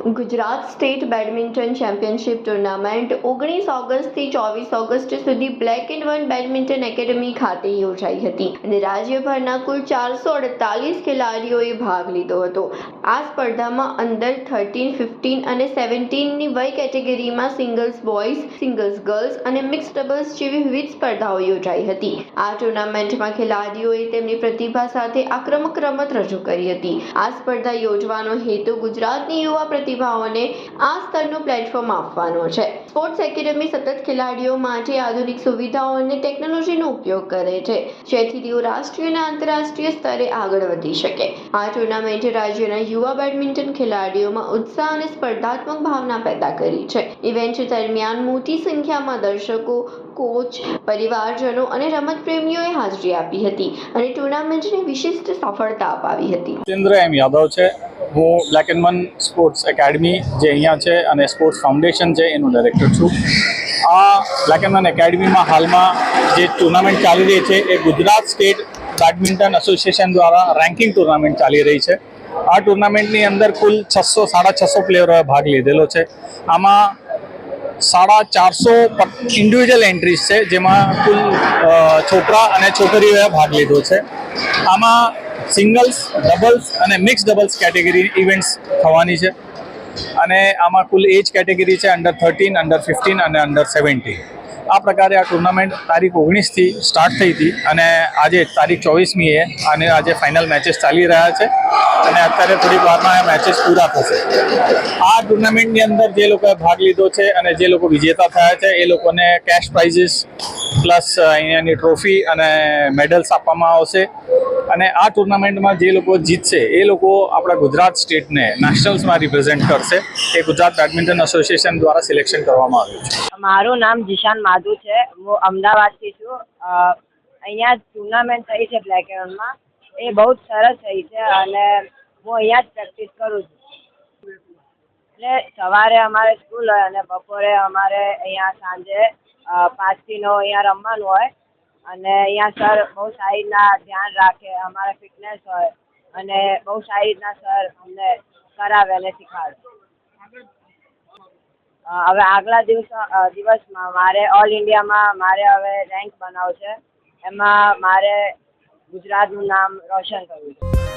Gujarat state badminton championship tournament 19 ઓગસ્ટથી 24 August સુધી black and one badminton academy ખાતે યોજાઈ હતી અને રાજ્યભરના કુલ 448 ખેલાડીઓએ ભાગ લીધો હતો। આ સ્પર્ધામાં અંડર 13, 15 અને 17ની વય કેટેગરીમાં સિંગલ્સ બોયઝ, સિંગલ્સ ગર્લ્સ અને મિક્સ ડબલ્સ જેવી વિવિધ સ્પર્ધાઓ યોજાઈ હતી। આ ટુર્નામેન્ટમાં ખેલાડીઓએ તેમની પ્રતિભા સાથે આક્રમક રમત રજૂ કરી હતી। આ સ્પર્ધા યોજવાનો હેતુ ગુજરાતની યુવા પ્રતિભાઓને આ સ્તરનું પ્લેટફોર્મ આપવાનો છે। સ્પોર્ટ્સ એકેડમી સતત ખેલાડીઓ માટે આધુનિક સુવિધાઓ અને ટેકનોલોજીનો ઉપયોગ કરે છે, જેથી તેઓ રાષ્ટ્રીય અને આંતરરાષ્ટ્રીય સ્તરે આગળ વધી શકે। આ ટુર્નામેન્ટે રાજ્યના યુવા બેડમિન્ટન ખેલાડીઓમાં ઉત્સાહ અને સ્પર્ધાત્મક ભાવના પેદા કરી છે। ઇવેન્ટ દરમિયાન મોટી સંખ્યામાં દર્શકો, કોચ, પરિવારજનો અને રમતપ્રેમીઓએ હાજરી આપી હતી અને ટુર્નામેન્ટને વિશિષ્ટ સફળતા અપાવી હતી। जितेंद्र एम यादव है। હું black and one sports academy જે અહીંયા છે અને સ્પોર્ટ્સ ફાઉન્ડેશન છે એનું ડાયરેક્ટર છું। આ બ્લેક એન્ડ વન એકેડમીમાં હાલમાં જે ટુર્નામેન્ટ ચાલી રહી છે એ ગુજરાત સ્ટેટ બેડમિન્ટન એસોસિએશન દ્વારા રેન્કિંગ ટુર્નામેન્ટ ચાલી રહી છે। આ ટુર્નામેન્ટની અંદર કુલ 600-650 પ્લેયરોએ ભાગ લીધેલો છે। આમાં 450 ઇન્ડિવિજ્યુઅલ એન્ટ્રીઝ છે, જેમાં કુલ છોકરા અને છોકરીઓએ ભાગ લીધો છે। આમાં સિંગલ્સ, ડબલ્સ અને મિક્સ ડબલ્સ કેટેગરી ઇવેન્ટ્સ થવાની છે અને આમાં કુલ એજ કેટેગરી છે અંડર 13, અંડર 15 અને અંડર 17। આ પ્રકારે આ ટુર્નામેન્ટ તારીખ 19થી સ્ટાર્ટ થઈ હતી અને આજે તારીખ 24મીએ અને આજે ફાઇનલ મેચેસ ચાલી રહ્યા છે અને અત્યારે થોડીક વારમાં આ મેચેસ પૂરા થશે। આ ટુર્નામેન્ટની અંદર જે લોકોએ ભાગ લીધો છે અને જે લોકો વિજેતા થયા છે એ લોકોને કેશ પ્રાઇઝીસ પ્લસ અહીંયાની ટ્રોફી અને મેડલ્સ આપવામાં આવશે અને આ ટુર્નામેન્ટમાં જે લોકો જીતશે એ લોકો આપણા ગુજરાત સ્ટેટને નેશનલ્સમાં રિપ્રેઝેન્ટ કરશે। એ ગુજરાત બેડમિન્ટન એસોસિએશન દ્વારા સિલેક્શન કરવામાં આવ્યું છે। મારું નામ જીશાન માધુ છે। હું અમદાવાદથી છું। અહીંયા ટુર્નામેન્ટ થઈ છે બ્લેક એન્ડ વનમાં, એ બહુ જ સરસ થઈ છે અને હું અહીંયા જ પ્રેક્ટિસ કરું છું। એટલે સવારે અમારે સ્કૂલ હોય અને બપોરે અમારે અહીંયા સાંજે 5થી 9 અહીંયા રમવાનું હોય અને અહીંયા સર બહુ સારી રીતના ધ્યાન રાખે, અમારે ફિટનેસ હોય અને બહુ સારી રીતના સર અમને કરાવે અને શીખવાડે। હવે આગલા દિવસમાં મારે ઓલ ઇન્ડિયામાં મારે હવે રેન્ક બનાવવું છે, એમાં મારે ગુજરાતનું નામ રોશન કરવું છે।